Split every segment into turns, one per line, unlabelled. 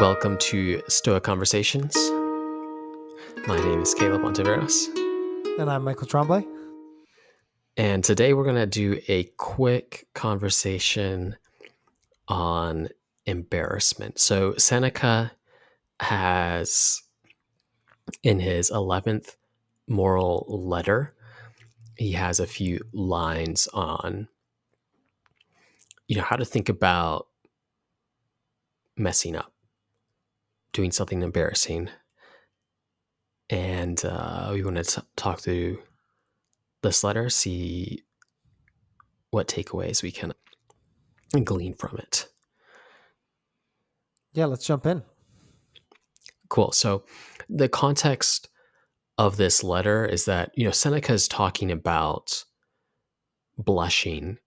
Welcome to Stoic Conversations. My name is Caleb Ontiveros.
And I'm Michael Tremblay.
And today we're going to do a quick conversation on embarrassment. So Seneca has, in his 11th moral letter, he has a few lines on, how to think about messing up, doing something embarrassing. And we want to talk through this letter, see what takeaways we can glean from it.
Yeah, let's jump in.
Cool. So the context of this letter is that, Seneca is talking about blushing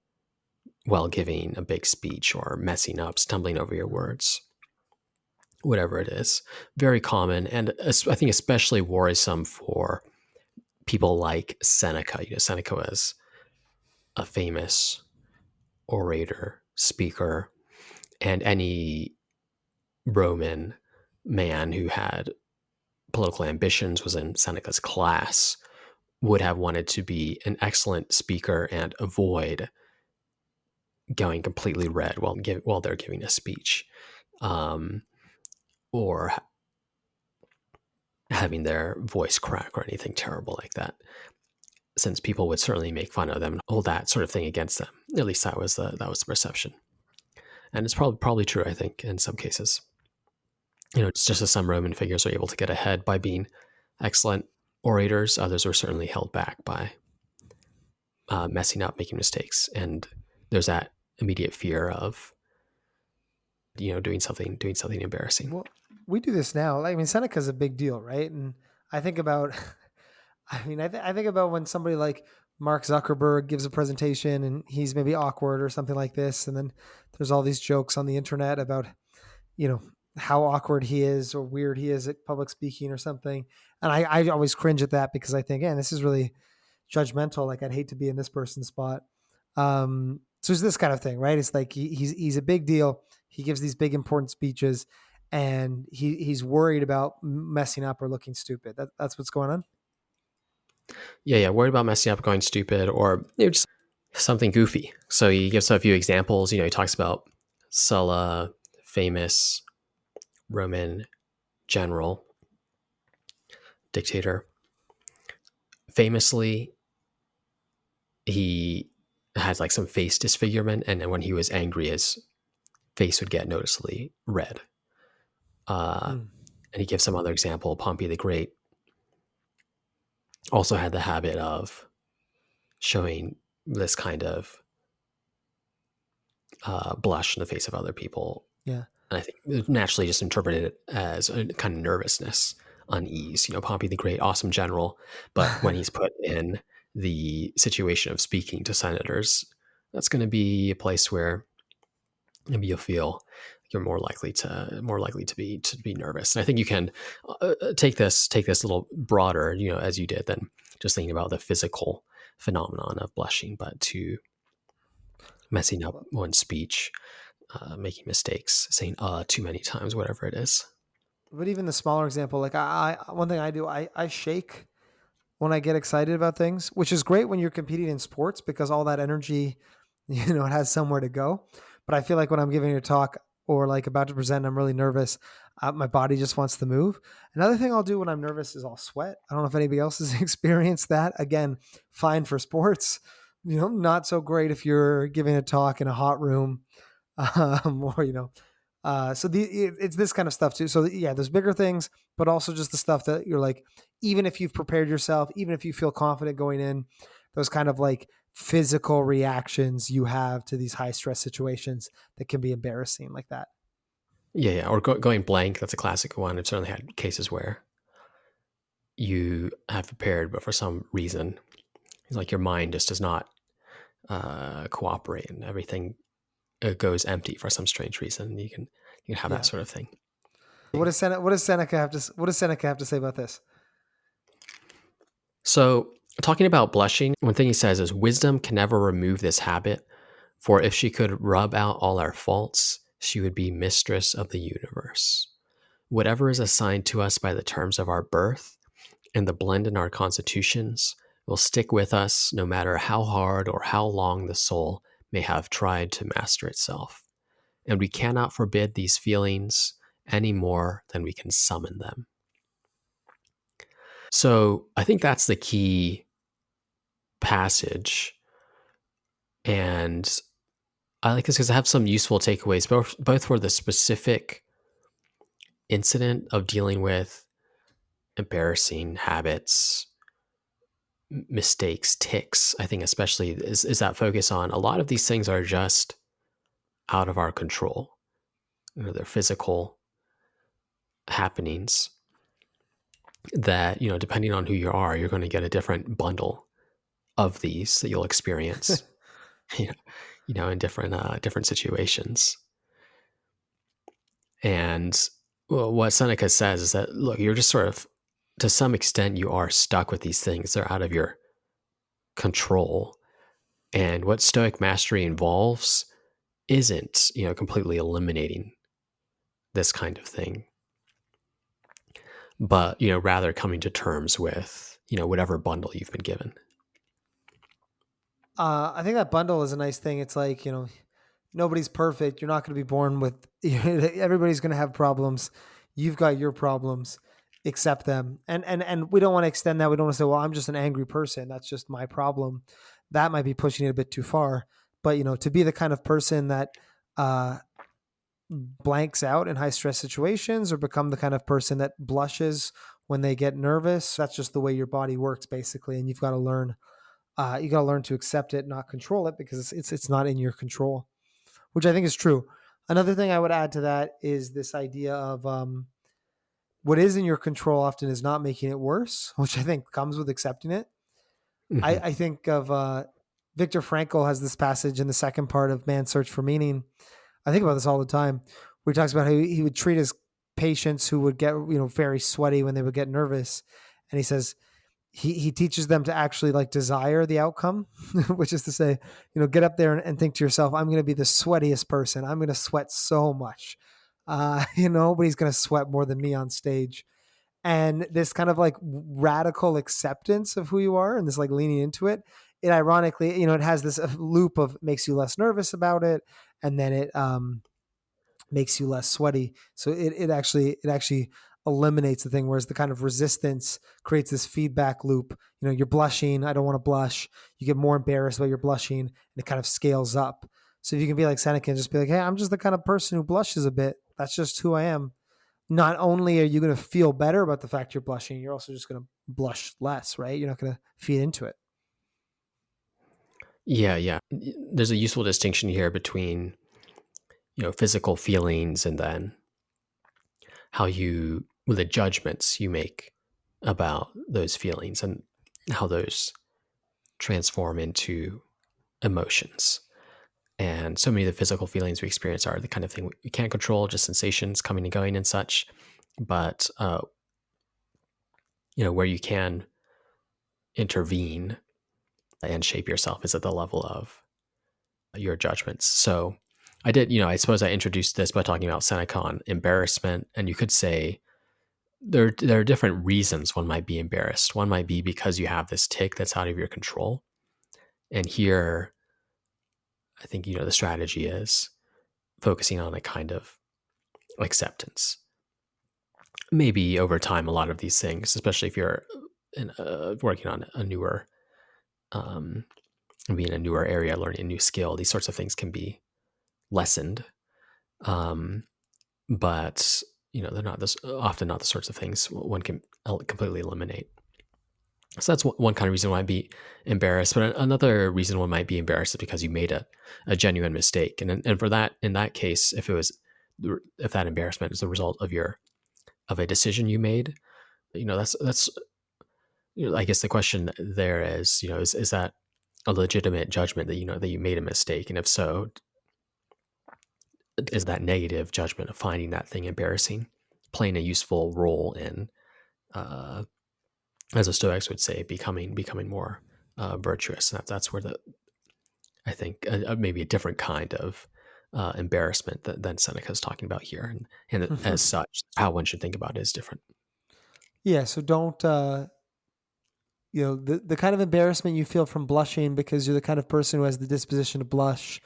while giving a big speech or messing up, stumbling over your words, whatever it is. Very common. And I think especially worrisome for people like Seneca. Seneca was a famous orator, speaker, and any Roman man who had political ambitions, was in Seneca's class, would have wanted to be an excellent speaker and avoid going completely red while they're giving a speech, or having their voice crack or anything terrible like that, since people would certainly make fun of them, all that sort of thing against them. At least that was the perception, and it's probably true. I think in some cases, it's just as some Roman figures are able to get ahead by being excellent orators, others were certainly held back by messing up, making mistakes, and there's that immediate fear of doing something embarrassing.
Well, we do this now. I mean, Seneca's a big deal, right? And I think about, I think about when somebody like Mark Zuckerberg gives a presentation and he's maybe awkward or something like this, and then there's all these jokes on the internet about, how awkward he is or weird he is at public speaking or something. And I always cringe at that because I think, this is really judgmental. Like, I'd hate to be in this person's spot. So it's this kind of thing, right? It's like he's a big deal. He gives these big important speeches, and he's worried about messing up or looking stupid. That's what's going on.
Yeah, worried about messing up, going stupid, or just something goofy. So he gives a few examples. He talks about Sulla, famous Roman general, dictator. Famously, he had like some face disfigurement, and then when he was angry, his face would get noticeably red. And he gives some other example. Pompey the Great also had the habit of showing this kind of blush in the face of other people.
Yeah.
And I think naturally just interpreted it as a kind of nervousness, unease. Pompey the Great, awesome general, but when he's put in the situation of speaking to senators, that's going to be a place where maybe you'll feel you're more likely to be nervous. And I think you can take this a little broader, as you did, than just thinking about the physical phenomenon of blushing, but to messing up one's speech, making mistakes, saying too many times, whatever it is.
But even the smaller example, like I one thing I do, I shake when I get excited about things, which is great when you're competing in sports because all that energy, it has somewhere to go. But I feel like when I'm giving a talk or like about to present, I'm really nervous. My body just wants to move. Another thing I'll do when I'm nervous is I'll sweat. I don't know if anybody else has experienced that. Again, fine for sports, not so great if you're giving a talk in a hot room, or it's this kind of stuff too. So yeah, there's bigger things, but also just the stuff that you're like, even if you've prepared yourself, even if you feel confident going in, those kind of like physical reactions you have to these high stress situations that can be embarrassing like that.
Yeah. Or going blank. That's a classic one. I've certainly had cases where you have prepared, but for some reason, it's like your mind just does not cooperate, and everything goes empty for some strange reason. You can have that sort of thing.
What does Seneca have to say about this?
So, talking about blushing, one thing he says is, wisdom can never remove this habit, for if she could rub out all our faults, she would be mistress of the universe. whatever is assigned to us by the terms of our birth and the blend in our constitutions will stick with us no matter how hard or how long the soul may have tried to master itself. And we cannot forbid these feelings any more than we can summon them. So I think that's the key passage. And I like this because I have some useful takeaways, both for the specific incident of dealing with embarrassing habits, mistakes, tics. I think especially is that focus on a lot of these things are just out of our control. They're physical happenings that, depending on who you are, you're going to get a different bundle of these that you'll experience, you know, in different situations. And what Seneca says is that, look, you're just sort of, to some extent, you are stuck with these things. They're out of your control. And what Stoic mastery involves isn't, completely eliminating this kind of thing, but, rather coming to terms with, whatever bundle you've been given.
I think that bundle is a nice thing. It's like, nobody's perfect. You're not going to be born with, everybody's going to have problems. You've got your problems, accept them. And we don't want to extend that. We don't want to say, well, I'm just an angry person. That's just my problem. That might be pushing it a bit too far. But, to be the kind of person that, blanks out in high stress situations or become the kind of person that blushes when they get nervous. That's just the way your body works basically. And you've got to learn, to accept it, not control it, because it's not in your control, which I think is true. Another thing I would add to that is this idea of, what is in your control often is not making it worse, which I think comes with accepting it. I,
Mm-hmm.
I think of, Viktor Frankl has this passage in the second part of Man's Search for Meaning. I think about this all the time, where he talks about how he would treat his patients who would get, very sweaty when they would get nervous. And he says, he teaches them to actually like desire the outcome, which is to say, get up there and think to yourself, I'm going to be the sweatiest person. I'm going to sweat so much. Nobody's going to sweat more than me on stage. And this kind of like radical acceptance of who you are and this like leaning into it. It ironically, it has this loop of makes you less nervous about it. And then it, makes you less sweaty. So it actually eliminates the thing. Whereas the kind of resistance creates this feedback loop. You're blushing. I don't want to blush. You get more embarrassed while you're blushing, and it kind of scales up. So if you can be like Seneca and just be like, hey, I'm just the kind of person who blushes a bit. That's just who I am. Not only are you going to feel better about the fact you're blushing, you're also just going to blush less, right? You're not going to feed into it.
Yeah, yeah. There's a useful distinction here between, physical feelings and then how the judgments you make about those feelings and how those transform into emotions. And so many of the physical feelings we experience are the kind of thing we can't control, just sensations coming and going and such. But, where you can intervene and shape yourself is at the level of your judgments. So I suppose I introduced this by talking about Seneca on embarrassment. And you could say there are different reasons one might be embarrassed. One might be because you have this tic that's out of your control. And here, I think, the strategy is focusing on a kind of acceptance. Maybe over time, a lot of these things, especially if you're working on a newer, um, being a newer area, learning a new skill, these sorts of things can be lessened. Um, but they're not this often not the sorts of things one can completely eliminate. So that's one kind of reason why I'd be embarrassed. But another reason one might be embarrassed is because you made a genuine mistake, and for that, in that case, if that embarrassment is the result of a decision you made, that's I guess the question there is, is that a legitimate judgment that that you made a mistake, and if so, is that negative judgment of finding that thing embarrassing playing a useful role in, uh, as the Stoics would say, becoming more virtuous? And that's where I think maybe a different kind of embarrassment than Seneca is talking about here, and as such, how one should think about it is different.
Yeah. So don't, the kind of embarrassment you feel from blushing because you're the kind of person who has the disposition to blush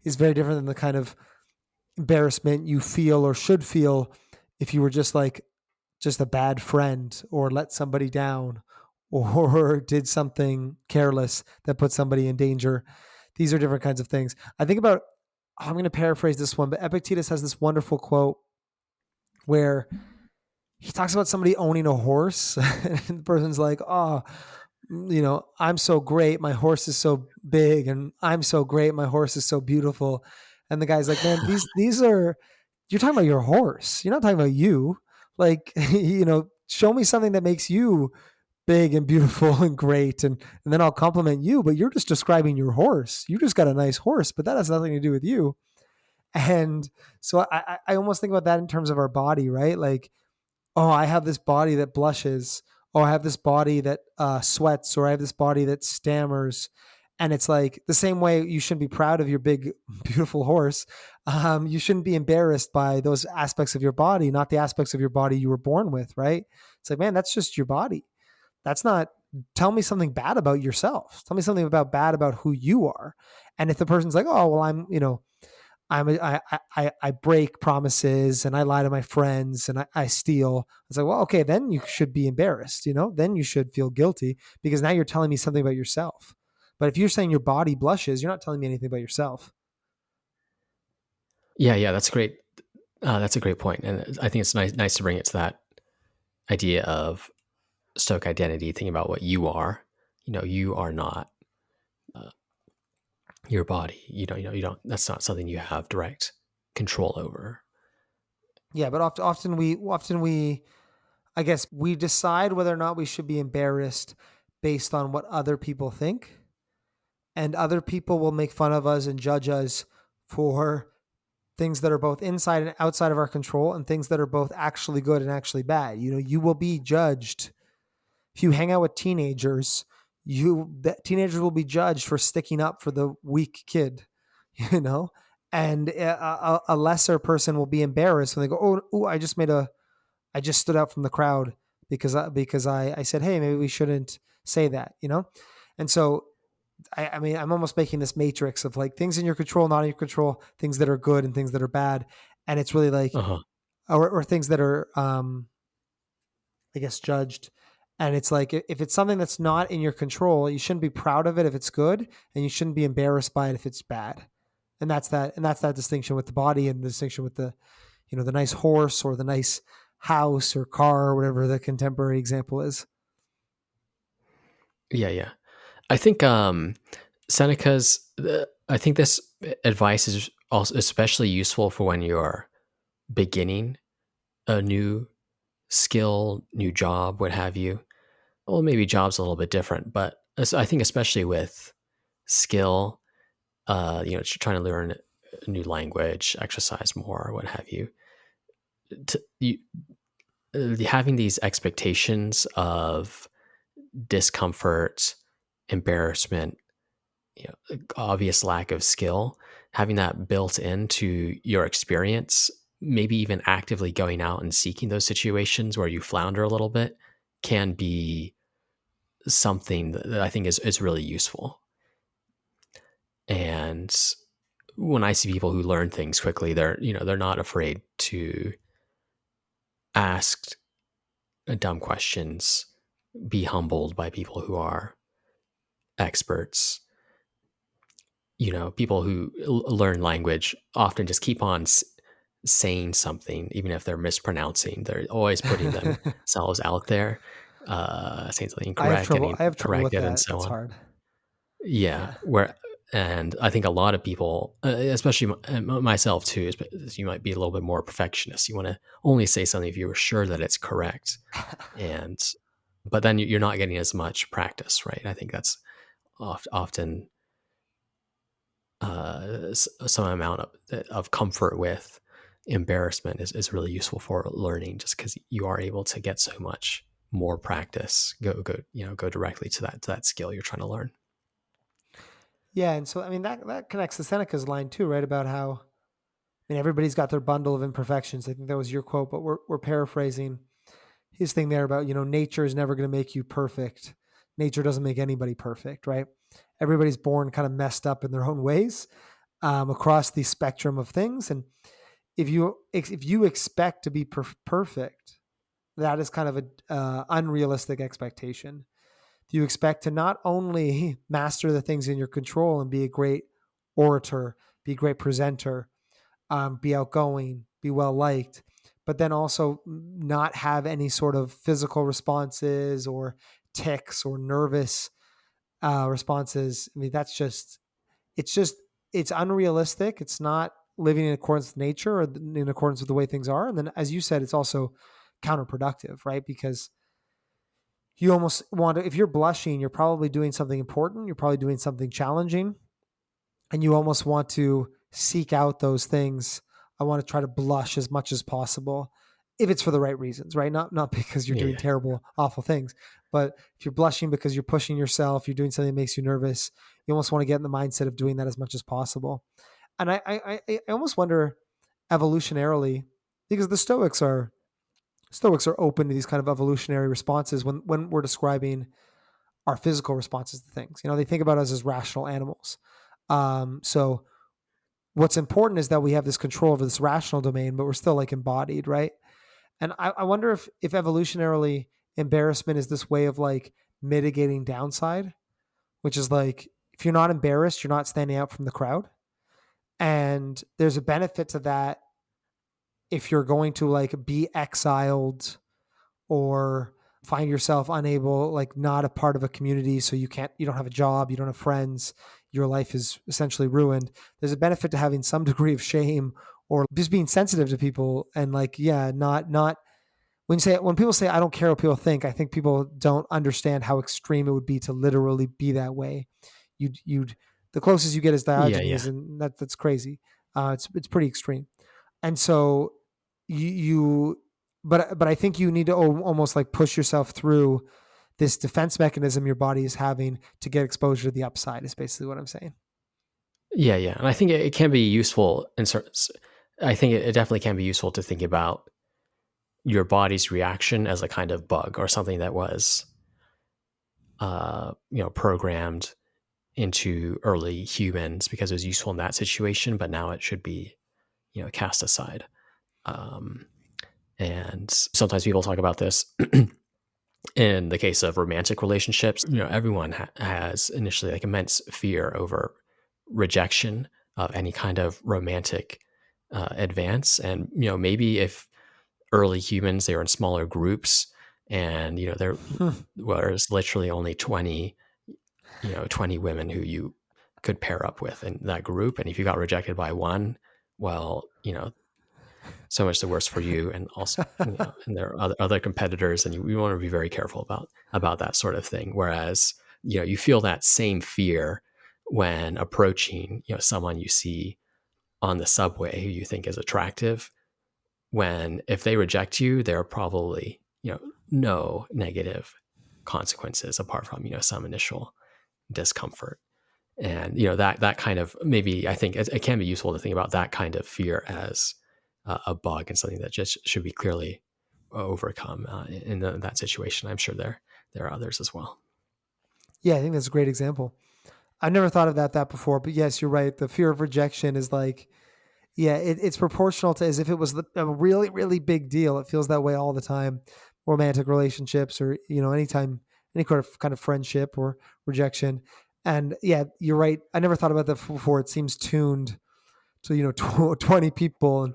is very different than the kind of embarrassment you feel or should feel if you were just a bad friend or let somebody down or did something careless that put somebody in danger. These are different kinds of things. I think about, I'm going to paraphrase this one, but Epictetus has this wonderful quote where he talks about somebody owning a horse and the person's like, oh, I'm so great. My horse is so big and I'm so great. My horse is so beautiful. And the guy's like, man, these are, you're talking about your horse. You're not talking about you. Like, show me something that makes you big and beautiful and great. And then I'll compliment you, but you're just describing your horse. You just got a nice horse, but that has nothing to do with you. And so I almost think about that in terms of our body, right? Like, oh, I have this body that blushes. Oh, I have this body that sweats, or I have this body that stammers. And it's like the same way you shouldn't be proud of your big, beautiful horse. You shouldn't be embarrassed by those aspects of your body, not the aspects of your body you were born with, right? It's like, man, that's just your body. That's not, tell me something bad about yourself. Tell me something bad about who you are. And if the person's like, oh, well, I break promises and I lie to my friends and I steal. It's like, well, okay, then you should be embarrassed, then you should feel guilty because now you're telling me something about yourself. But if you're saying your body blushes, you're not telling me anything about yourself.
Yeah, yeah, that's great. That's a great point, and I think it's nice to bring it to that idea of Stoic identity, thinking about what you are. You are not uh, your body. You don't. That's not something you have direct control over.
Yeah, but often we I guess we decide whether or not we should be embarrassed based on what other people think, and other people will make fun of us and judge us for things that are both inside and outside of our control and things that are both actually good and actually bad. You will be judged if you hang out with teenagers. Teenagers will be judged for sticking up for the weak kid, you know, and a lesser person will be embarrassed when they go, "Oh, I just stood out from the crowd because I said, hey, maybe we shouldn't say that." And so I mean, I'm almost making this matrix of like things in your control, not in your control, things that are good and things that are bad. And it's really like,
Uh huh.
or things that are, I guess, judged. And it's like, if it's something that's not in your control, you shouldn't be proud of it if it's good, and you shouldn't be embarrassed by it if it's bad. And that's that distinction with the body and the distinction with the nice horse or the nice house or car or whatever the contemporary example is.
Yeah, yeah. I think I think this advice is also especially useful for when you're beginning a new skill, new job, what have you. Well, maybe job's a little bit different, but I think especially with skill, trying to learn a new language, exercise more, what have you. To, you having these expectations of discomfort, embarrassment, obvious lack of skill, having that built into your experience, maybe even actively going out and seeking those situations where you flounder a little bit, can be something that I think is really useful. And when I see people who learn things quickly, they're not afraid to ask dumb questions, be humbled by people who are experts. People who learn language often just keep on saying something, even if they're mispronouncing. They're always putting themselves out there, saying something
I have
incorrect,
trouble.
getting
I have trouble with
corrected, and
that.
so
It's
on.
hard.
Yeah,
Yeah.
and I think a lot of people, especially myself too, you might be a little bit more perfectionist. You want to only say something if you were sure that it's correct, and but then you're not getting as much practice, right? I think that's often some amount of comfort with embarrassment is really useful for learning, just because you are able to get so much more practice, go directly to that skill you're trying to learn.
Yeah, and so I mean that connects to Seneca's line too, right? About how mean, everybody's got their bundle of imperfections. I think that was your quote, but we're paraphrasing his thing there about, nature is never going to make you perfect. Nature doesn't make anybody perfect, right? Everybody's born kind of messed up in their own ways, across the spectrum of things. And if you expect to be perfect, that is kind of a unrealistic expectation. If you expect to not only master the things in your control and be a great orator, be a great presenter, be outgoing, be well liked, but then also not have any sort of physical responses or tics or nervous responses. I mean, it's just, it's unrealistic. It's not living in accordance with nature or in accordance with the way things are. And then, as you said, it's also counterproductive, right? Because you almost want to, if you're blushing, you're probably doing something important. You're probably doing something challenging, and you almost want to seek out those things. I want to try to blush as much as possible if it's for the right reasons, right? Not because you're doing
Yeah.
terrible, awful things, but if you're blushing because you're pushing yourself, you're doing something that makes you nervous, you almost want to get in the mindset of doing that as much as possible. And I almost wonder, evolutionarily, because the Stoics are open to these kind of evolutionary responses when we're describing our physical responses to things. They think about us as rational animals. So what's important is that we have this control over this rational domain, but we're still like embodied, right? And I wonder if evolutionarily embarrassment is this way of like mitigating downside, which is like, if you're not embarrassed, you're not standing out from the crowd. And there's a benefit to that if you're going to like be exiled or find yourself unable, like not a part of a community. So you don't have a job, you don't have friends, your life is essentially ruined. There's a benefit to having some degree of shame or just being sensitive to people. And like, yeah, not when people say, I don't care what people think, I think people don't understand how extreme it would be to literally be that way. You'd the closest you get is
Yeah, yeah.
Diogenes, and that's crazy. It's pretty extreme. And so you but I think you need to almost like push yourself through this defense mechanism your body is having to get exposure to the upside, is basically what I'm saying.
Yeah, yeah. And I think it can be useful in certain, I think it definitely can be useful to think about your body's reaction as a kind of bug or something that was, programmed into early humans because it was useful in that situation, but now it should be, cast aside. Um, and sometimes people talk about this in the case of romantic relationships. Everyone has initially like immense fear over rejection of any kind of romantic advance. And, maybe if early humans, they were in smaller groups and, there's literally only 20 women who you could pair up with in that group. And if you got rejected by one, well, so much the worse for you. And also, and there are other competitors, and you want to be very careful about that sort of thing. Whereas, you feel that same fear when approaching, someone you see on the subway who you think is attractive. When if they reject you, there are probably, no negative consequences apart from, some initial discomfort. And that kind of, maybe I think it can be useful to think about that kind of fear as a bug and something that just should be clearly overcome in that situation. I'm sure there are others as well.
Yeah, I think that's a great example. I've never thought of that before, but yes, you're right. The fear of rejection is like, yeah, it's proportional to as if it was a really, really big deal. It feels that way all the time. Romantic relationships, or anytime, any kind of friendship or rejection. And yeah, you're right. I never thought about that before. It seems tuned to 20 people, and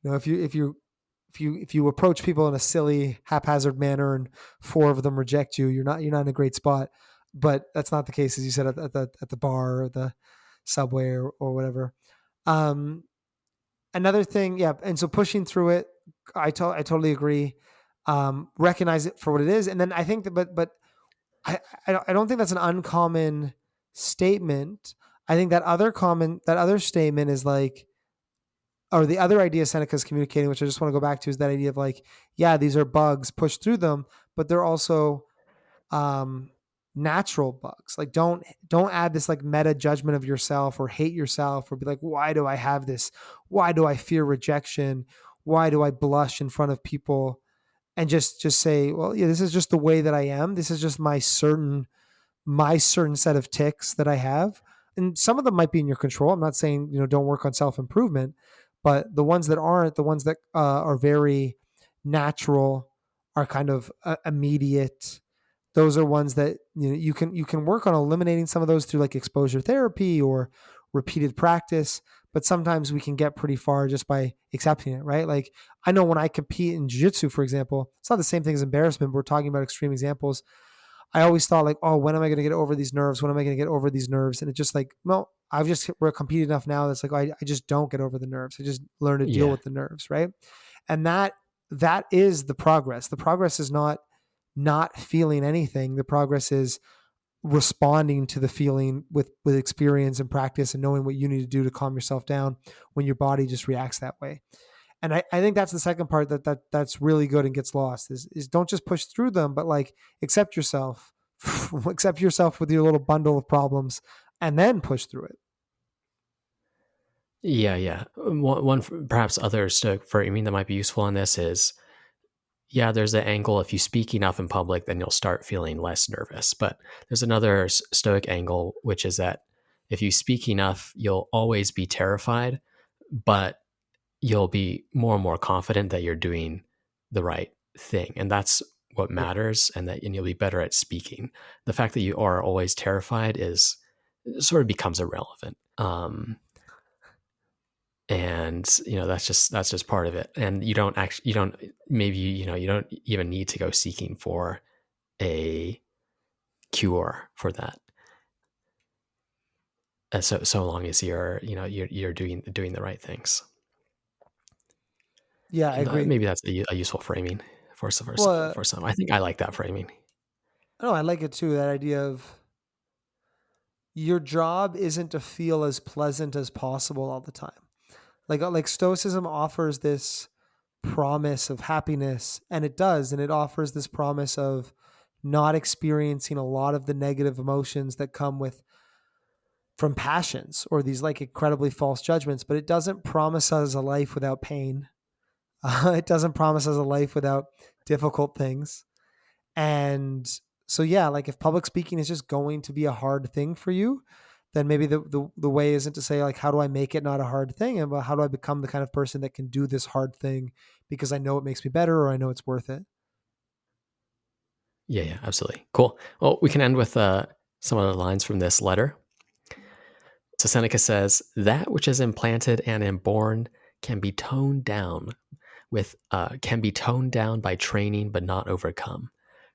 if you approach people in a silly, haphazard manner, and four of them reject you, you're not in a great spot. But that's not the case, as you said, at the bar or the subway or whatever. Um, Another thing, yeah, and so pushing through it, I totally agree. Recognize it for what it is, and then I think that, but I don't think that's an uncommon statement. I think that other statement is like, or the other idea Seneca's communicating, which I just want to go back to, is that idea of like, yeah, these are bugs, push through them, but they're also, um, natural bugs. Like don't add this like meta judgment of yourself or hate yourself or be like, why do I have this? Why do I fear rejection? Why do I blush in front of people? And just say, well, yeah, this is just the way that I am. This is just my certain set of ticks that I have. And some of them might be in your control. I'm not saying, don't work on self-improvement, but the ones that aren't, the ones that are very natural, are kind of immediate. Those are ones that you can work on eliminating some of those through like exposure therapy or repeated practice. But sometimes we can get pretty far just by accepting it, right? Like I know when I compete in jiu-jitsu, for example, it's not the same thing as embarrassment. We're talking about extreme examples. I always thought like, oh, when am I going to get over these nerves? When am I going to get over these nerves? And it's just like, well, I've just competed enough now that's like, I just don't get over the nerves. I just learn to deal
Yeah.
with the nerves, right? And that is the progress. The progress is not feeling anything. The progress is responding to the feeling with experience and practice and knowing what you need to do to calm yourself down when your body just reacts that way. And I think that's the second part that's really good and gets lost is don't just push through them, but like accept yourself, accept yourself with your little bundle of problems, and then push through it.
Yeah, yeah. One perhaps other Stoic framing that might be useful in this is, yeah, there's the angle if you speak enough in public, then you'll start feeling less nervous. But there's another Stoic angle, which is that if you speak enough, you'll always be terrified, but you'll be more and more confident that you're doing the right thing. And that's what
Yeah.
matters, and you'll be better at speaking. The fact that you are always terrified is sort of becomes irrelevant. And that's just part of it. And you don't maybe you don't even need to go seeking for a cure for that. So long as you're doing the right things.
Yeah, I
And
agree.
maybe that's a useful framing
Well,
for some. I think I like that framing.
no, I like it too. That idea of your job isn't to feel as pleasant as possible all the time. Like Stoicism offers this promise of happiness, and it does, and it offers this promise of not experiencing a lot of the negative emotions that come with from passions or these like incredibly false judgments, but it doesn't promise us a life without pain. It doesn't promise us a life without difficult things. And so, yeah, like if public speaking is just going to be a hard thing for you, then maybe the way isn't to say like, how do I make it not a hard thing? And how do I become the kind of person that can do this hard thing because I know it makes me better or I know it's worth it.
Yeah, yeah, absolutely. Cool. Well, we can end with some of the lines from this letter. So Seneca says, "That which is implanted and inborn can be toned down by training, but not overcome.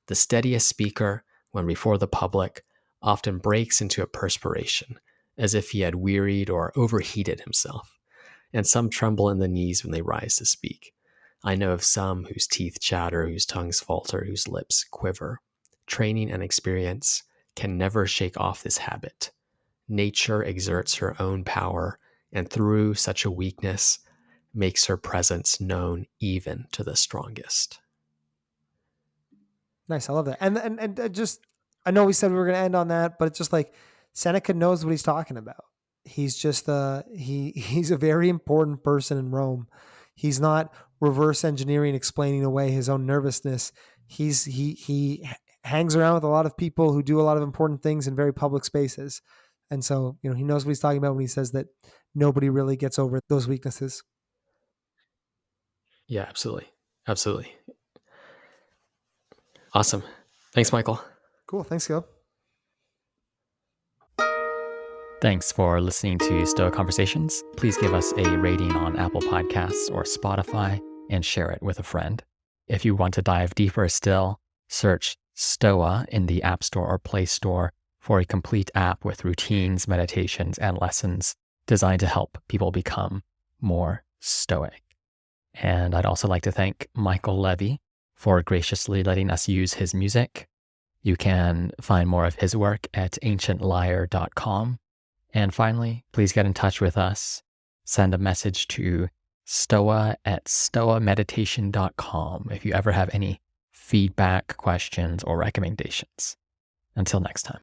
The steadiest speaker, when before the public, often breaks into a perspiration, as if he had wearied or overheated himself, and some tremble in the knees when they rise to speak. I know of some whose teeth chatter, whose tongues falter, whose lips quiver. Training and experience can never shake off this habit. Nature exerts her own power, and through such a weakness, makes her presence known even to the strongest."
Nice. I love that. And just, I know we said we were going to end on that, but it's just like Seneca knows what he's talking about. He's just he's a very important person in Rome. He's not reverse engineering, explaining away his own nervousness. He hangs around with a lot of people who do a lot of important things in very public spaces. And so, he knows what he's talking about when he says that nobody really gets over those weaknesses.
Yeah, absolutely. Absolutely. Awesome. Thanks, Michael.
Cool. Thanks, Gil.
Thanks for listening to Stoic Conversations. Please give us a rating on Apple Podcasts or Spotify and share it with a friend. If you want to dive deeper still, search Stoa in the App Store or Play Store for a complete app with routines, meditations, and lessons designed to help people become more stoic. And I'd also like to thank Michael Levy for graciously letting us use his music. You can find more of his work at ancientlyre.com. And finally, please get in touch with us. Send a message to stoa@stoameditation.com if you ever have any feedback, questions, or recommendations. Until next time.